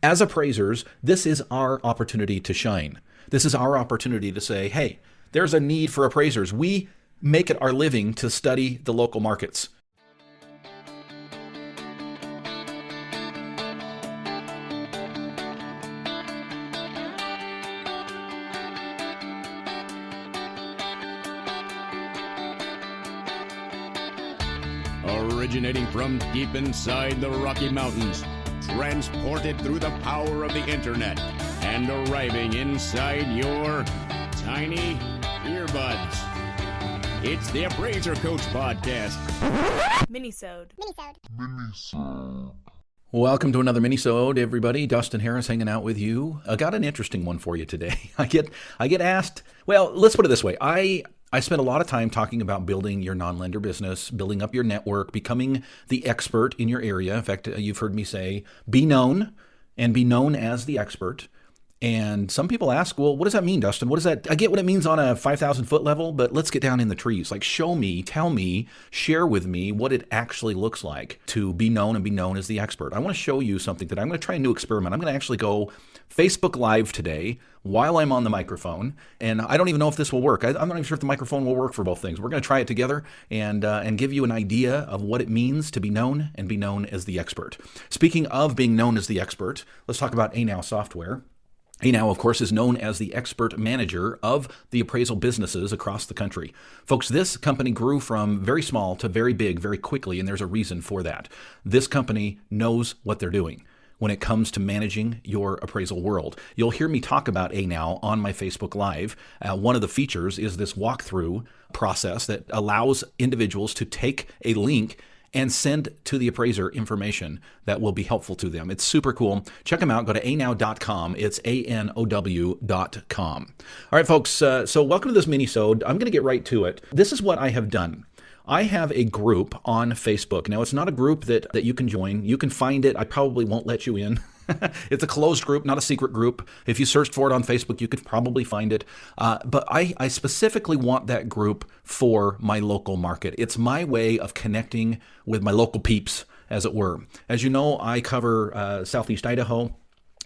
As appraisers, this is our opportunity to shine. This is our opportunity to say, hey, there's a need for appraisers. We make it our living to study the local markets. Originating from deep inside the Rocky Mountains, transported through the power of the internet, and arriving inside your tiny earbuds. It's the Appraiser Coach Podcast. Minisode. Welcome to another minisode, everybody. Dustin Harris hanging out with you. I got an interesting one for you today. I get asked, well, let's put it this way. I spent a lot of time talking about building your non-lender business, building up your network, becoming the expert in your area. In fact, you've heard me say, be known and be known as the expert. And some people ask, well, what does that mean, Dustin? What does that? I get what it means on a 5,000 foot level, but let's get down in the trees. Like, show me, tell me, share with me what it actually looks like to be known and be known as the expert. I want to show you something that I'm going to try a new experiment. I'm going to actually go Facebook Live today while I'm on the microphone, and I don't even know if this will work. I'm not even sure if the microphone will work for both things. We're going to try it together and give you an idea of what it means to be known and be known as the expert. Speaking of being known as the expert, let's talk about ANow software. ANow, of course, is known as the expert manager of the appraisal businesses across the country. Folks, this company grew from very small to very big very quickly, and there's a reason for that. This company knows what they're doing when it comes to managing your appraisal world. You'll hear me talk about ANow on my Facebook Live. One of the features is this walkthrough process that allows individuals to take a link and send to the appraiser information that will be helpful to them. It's super cool. Check them out. Go to anow.com. It's anow.com. All right, folks. So welcome to this mini-sode. I'm going to get right to it. This is what I have done. I have a group on Facebook. Now, it's not a group that you can join. You can find it. I probably won't let you in. It's a closed group, not a secret group. If you searched for it on Facebook, you could probably find it. But I specifically want that group for my local market. It's my way of connecting with my local peeps, as it were. As you know, I cover Southeast Idaho,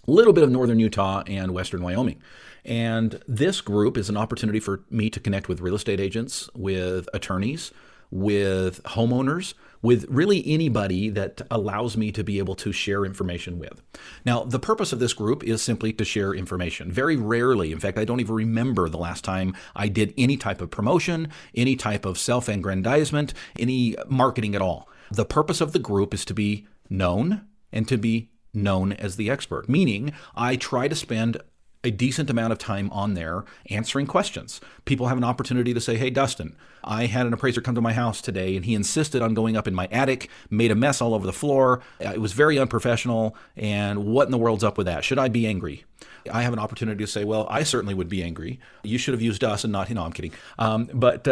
a little bit of Northern Utah, and Western Wyoming. And this group is an opportunity for me to connect with real estate agents, with attorneys, with homeowners, with really anybody that allows me to be able to share information with. Now, the purpose of this group is simply to share information. Very rarely, in fact, I don't even remember the last time I did any type of promotion, any type of self-aggrandizement, any marketing at all. The purpose of the group is to be known and to be known as the expert, meaning I try to spend a decent amount of time on there answering questions. People have an opportunity to say, hey, Dustin, I had an appraiser come to my house today and he insisted on going up in my attic, made a mess all over the floor. It was very unprofessional. And what in the world's up with that? Should I be angry? I have an opportunity to say, well, I certainly would be angry. You should have used us and not, I'm kidding. But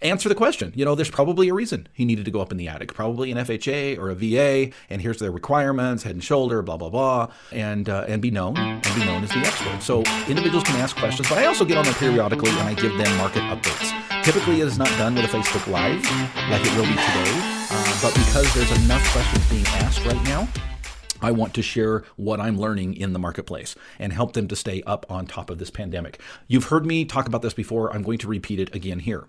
answer the question. There's probably a reason he needed to go up in the attic, probably an FHA or a VA, and here's their requirements, head and shoulder, blah, blah, blah, and be known as the expert. So individuals can ask questions, but I also get on there periodically and I give them market updates. Typically, it is not done with a Facebook Live like it will be today, but because there's enough questions being asked right now, I want to share what I'm learning in the marketplace and help them to stay up on top of this pandemic. You've heard me talk about this before. I'm going to repeat it again here.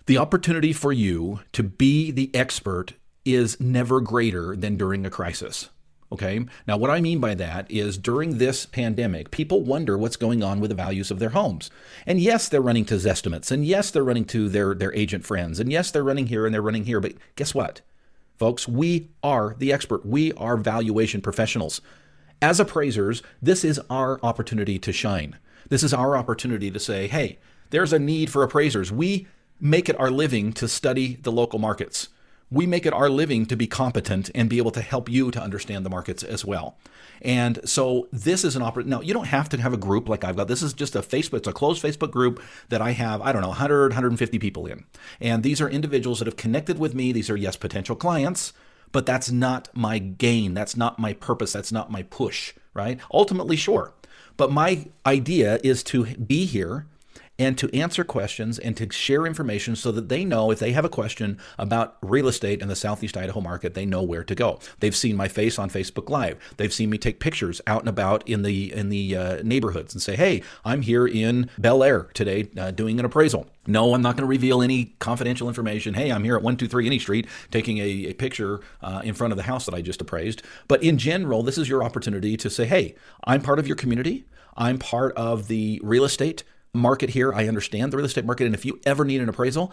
The opportunity for you to be the expert is never greater than during a crisis. Okay. Now, what I mean by that is during this pandemic, people wonder what's going on with the values of their homes. And yes, they're running to Zestimates. And yes, they're running to their agent friends. And yes, they're running here and they're running here. But guess what? Folks, we are the expert. We are valuation professionals. As appraisers, this is our opportunity to shine. This is our opportunity to say, hey, there's a need for appraisers. We make it our living to study the local markets. We make it our living to be competent and be able to help you to understand the markets as well. And so this is an opportunity. Now, you don't have to have a group like I've got. This is just it's a closed Facebook group that I have, 100, 150 people in. And these are individuals that have connected with me. These are, yes, potential clients, but that's not my gain. That's not my purpose. That's not my push, right? Ultimately, sure. But my idea is to be here and to answer questions and to share information so that they know if they have a question about real estate in the Southeast Idaho market, they know where to go. They've seen my face on Facebook Live. They've seen me take pictures out and about in the neighborhoods and say, hey, I'm here in Bel Air today doing an appraisal. No, I'm not going to reveal any confidential information. Hey, I'm here at 123 Any Street taking a picture in front of the house that I just appraised. But in general, this is your opportunity to say, hey, I'm part of your community. I'm part of the real estate market here. I understand the real estate market. And if you ever need an appraisal,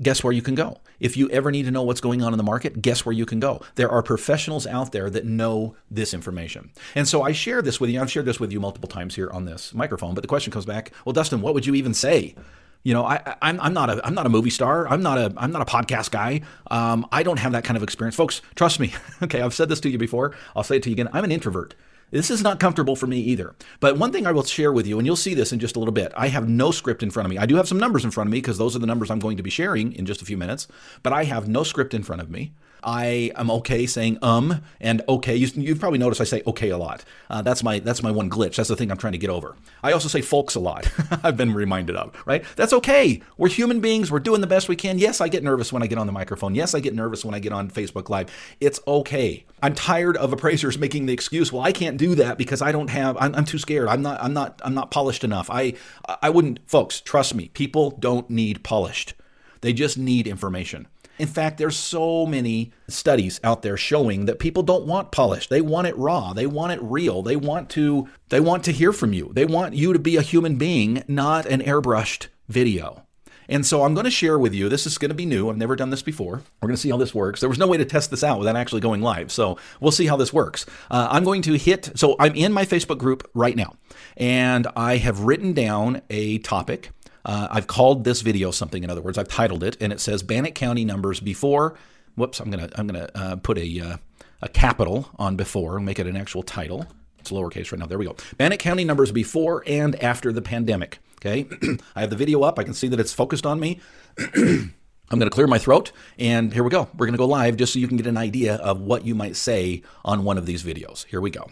guess where you can go. If you ever need to know what's going on in the market, guess where you can go. There are professionals out there that know this information. And so I share this with you. I've shared this with you multiple times here on this microphone. But the question comes back, well, Dustin, what would you even say? You know, I'm not a movie star. I'm not a podcast guy. I don't have that kind of experience. Folks, trust me. Okay, I've said this to you before. I'll say it to you again. I'm an introvert. This is not comfortable for me either. But one thing I will share with you, and you'll see this in just a little bit, I have no script in front of me. I do have some numbers in front of me because those are the numbers I'm going to be sharing in just a few minutes, but I have no script in front of me. I am okay saying and okay. You've probably noticed I say okay a lot. That's my one glitch. That's the thing I'm trying to get over. I also say folks a lot. I've been reminded of, right? That's okay. We're human beings. We're doing the best we can. Yes, I get nervous when I get on the microphone. Yes, I get nervous when I get on Facebook Live. It's okay. I'm tired of appraisers making the excuse, well, I can't do that because I don't have, I'm too scared. I'm not polished enough. I wouldn't, folks, trust me, people don't need polished. They just need information. In fact, there's so many studies out there showing that people don't want polished. They want it raw. They want it real. They want to hear from you. They want you to be a human being, not an airbrushed video. And so I'm going to share with you, this is going to be new. I've never done this before. We're going to see how this works. There was no way to test this out without actually going live. So we'll see how this works. I'm going to so I'm in my Facebook group right now, and I have written down a topic. I've called this video something, in other words, I've titled it, and it says Bannock County numbers before. Whoops, I'm gonna put a capital on before and make it an actual title. It's lowercase right now. There we go. Bannock County numbers before and after the pandemic. Okay, I have the video up. I can see that it's focused on me. I'm going to clear my throat, and here we go. We're going to go live just so you can get an idea of what you might say on one of these videos. Here we go.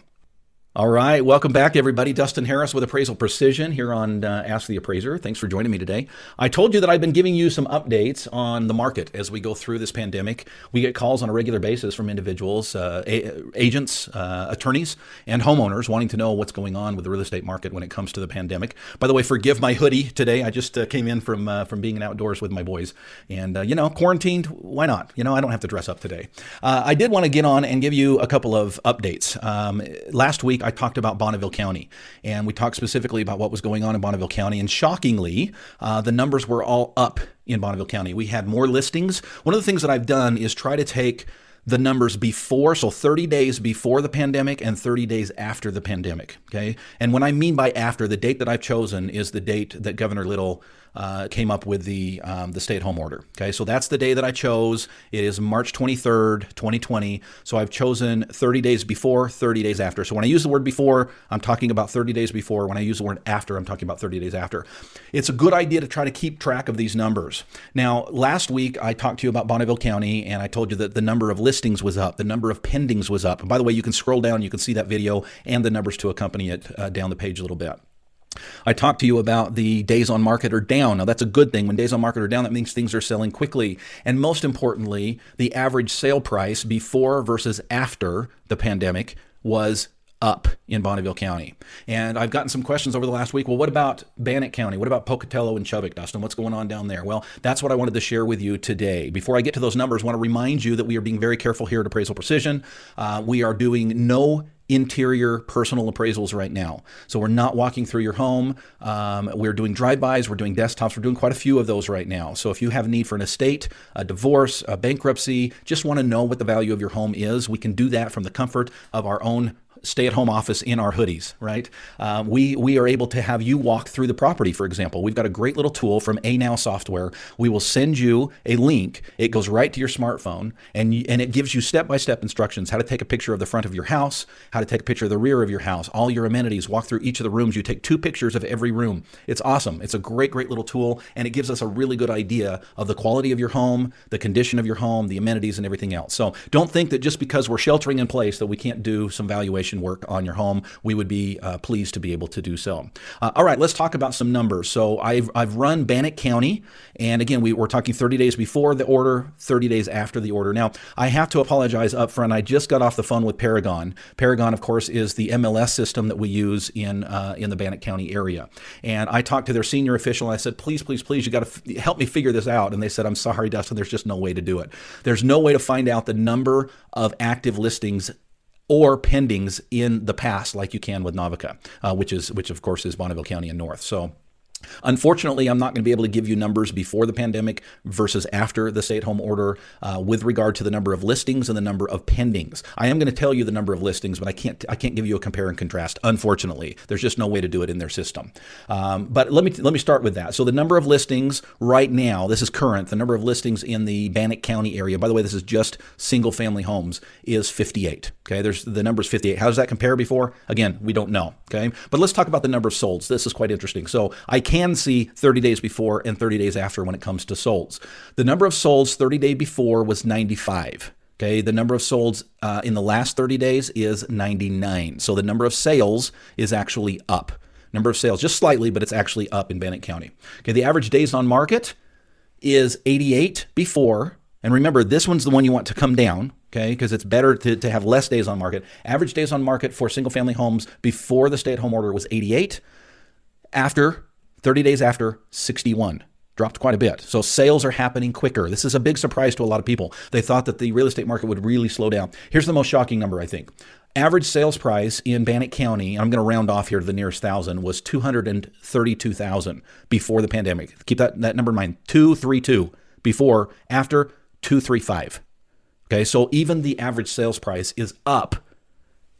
All right, welcome back, everybody. Dustin Harris with Appraisal Precision here on Ask the Appraiser. Thanks for joining me today. I told you that I've been giving you some updates on the market as we go through this pandemic. We get calls on a regular basis from individuals, agents, attorneys, and homeowners wanting to know what's going on with the real estate market when it comes to the pandemic. By the way, forgive my hoodie today. I just came in from being outdoors with my boys. And, quarantined, why not? I don't have to dress up today. I did want to get on and give you a couple of updates. Last week, I talked about Bonneville County, and we talked specifically about what was going on in Bonneville County. And shockingly, the numbers were all up in Bonneville County. We had more listings. One of the things that I've done is try to take the numbers before, so 30 days before the pandemic and 30 days after the pandemic. Okay. And when I mean by after, the date that I've chosen is the date that Governor Little came up with the stay-at-home order. Okay, so that's the day that I chose. It is March 23rd, 2020. So I've chosen 30 days before, 30 days after. So when I use the word before, I'm talking about 30 days before. When I use the word after, I'm talking about 30 days after. It's a good idea to try to keep track of these numbers. Now, last week, I talked to you about Bonneville County, and I told you that the number of listings was up. The number of pendings was up. And by the way, you can scroll down. You can see that video and the numbers to accompany it down the page a little bit. I talked to you about the days on market are down. Now, that's a good thing. When days on market are down, that means things are selling quickly. And most importantly, the average sale price before versus after the pandemic was up in Bonneville County. And I've gotten some questions over the last week. Well, what about Bannock County? What about Pocatello and Chubbuck, Dustin? What's going on down there? Well, that's what I wanted to share with you today. Before I get to those numbers, I want to remind you that we are being very careful here at Appraisal Precision. We are doing no interior personal appraisals right now. So we're not walking through your home. We're doing drive-bys. We're doing desktops. We're doing quite a few of those right now. So if you have a need for an estate, a divorce, a bankruptcy, just want to know what the value of your home is, we can do that from the comfort of our own stay-at-home office in our hoodies, right? We are able to have you walk through the property, for example. We've got a great little tool from Now software. We will send you a link. It goes right to your smartphone, and it gives you step-by-step instructions, how to take a picture of the front of your house, how to take a picture of the rear of your house, all your amenities, walk through each of the rooms. You take 2 pictures of every room. It's awesome. It's a great, great little tool, and it gives us a really good idea of the quality of your home, the condition of your home, the amenities, and everything else. So don't think that just because we're sheltering in place that we can't do some valuation restoration work on your home, we would be pleased to be able to do so. All right, let's talk about some numbers. So I've run Bannock County, and again, we're talking 30 days before the order, 30 days after the order. Now, I have to apologize up front. I just got off the phone with Paragon. Paragon, of course, is the MLS system that we use in the Bannock County area. And I talked to their senior official. I said, please, you got to help me figure this out. And they said, I'm sorry, Dustin, there's just no way to do it. There's no way to find out the number of active listings or pendings in the past like you can with Navica, which of course is Bonneville County and North. So unfortunately, I'm not going to be able to give you numbers before the pandemic versus after the stay-at-home order with regard to the number of listings and the number of pendings. I am going to tell you the number of listings, but I can't give you a compare and contrast. Unfortunately, there's just no way to do it in their system. But let me start with that. So the number of listings right now, this is current. The number of listings in the Bannock County area. By the way, this is just single-family homes. Is 58. Okay, the number is 58. How does that compare before? Again, we don't know. Okay, but let's talk about the number of solds. This is quite interesting. So I can see 30 days before and 30 days after when it comes to solds. The number of solds 30 days before was 95. Okay, the number of solds in the last 30 days is 99. So the number of sales is actually up. Number of sales, just slightly, but it's actually up in Bannock County. Okay, the average days on market is 88 before. And remember, this one's the one you want to come down, okay, because it's better to have less days on market. Average days on market for single-family homes before the stay-at-home order was 88. After 30 days after, 61. Dropped quite a bit. So sales are happening quicker. This is a big surprise to a lot of people. They thought that the real estate market would really slow down. Here's the most shocking number, I think. Average sales price in Bannock County, I'm going to round off here to the nearest thousand, was $232,000 before the pandemic. Keep that number in mind. 232 before, after 235. Okay, so even the average sales price is up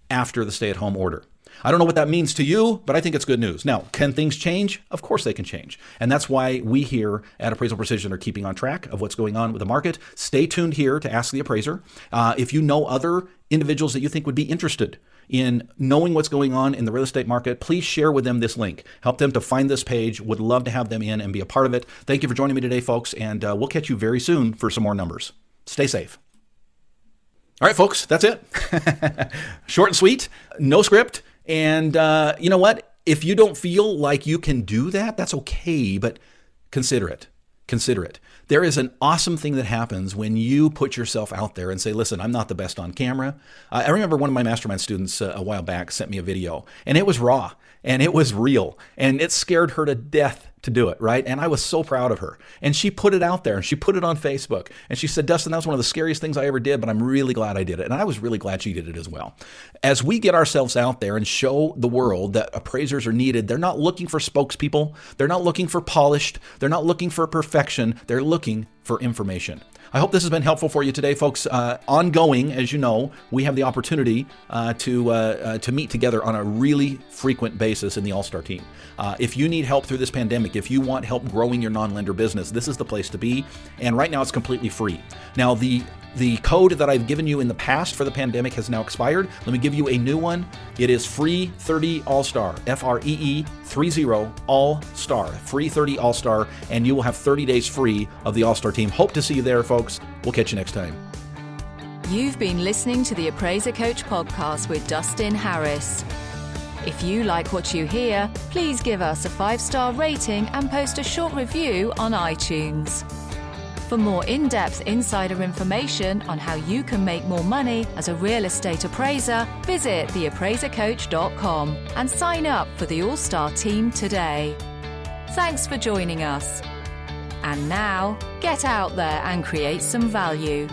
after the stay-at-home order. I don't know what that means to you, but I think it's good news. Now, can things change? Of course they can change. And that's why we here at Appraisal Precision are keeping on track of what's going on with the market. Stay tuned here to Ask the Appraiser. If you know other individuals that you think would be interested in knowing what's going on in the real estate market, please share with them this link. Help them to find this page. Would love to have them in and be a part of it. Thank you for joining me today, folks, and we'll catch you very soon for some more numbers. Stay safe. All right, folks, that's it. Short and sweet, no script. And you know what? If you don't feel like you can do that, that's okay, but consider it. Consider it. There is an awesome thing that happens when you put yourself out there and say, listen, I'm not the best on camera. I remember one of my mastermind students a while back sent me a video, and it was raw, and it was real, and it scared her to death to do it, right? And I was so proud of her. And she put it out there, and she put it on Facebook, and she said, Dustin, that was one of the scariest things I ever did, but I'm really glad I did it. And I was really glad she did it as well. As we get ourselves out there and show the world that appraisers are needed, they're not looking for spokespeople. They're not looking for polished. They're not looking for perfection. They're looking for information. I hope this has been helpful for you today, folks. Ongoing, as you know, we have the opportunity to meet together on a really frequent basis in the All-Star team. If you need help through this pandemic, if you want help growing your non-lender business, this is the place to be. And right now, it's completely free. Now, the code that I've given you in the past for the pandemic has now expired. Let me give you a new one. It is free 30 All-Star, FREE 30 All-Star, free 30 All-Star, and you will have 30 days free of the All-Star team. Hope to see you there, folks. We'll catch you next time. You've been listening to the Appraiser Coach podcast with Dustin Harris. If you like what you hear, please give us a 5-star rating and post a short review on iTunes. For more in-depth insider information on how you can make more money as a real estate appraiser, visit theappraisercoach.com and sign up for the All-Star team today. Thanks for joining us. And now, get out there and create some value.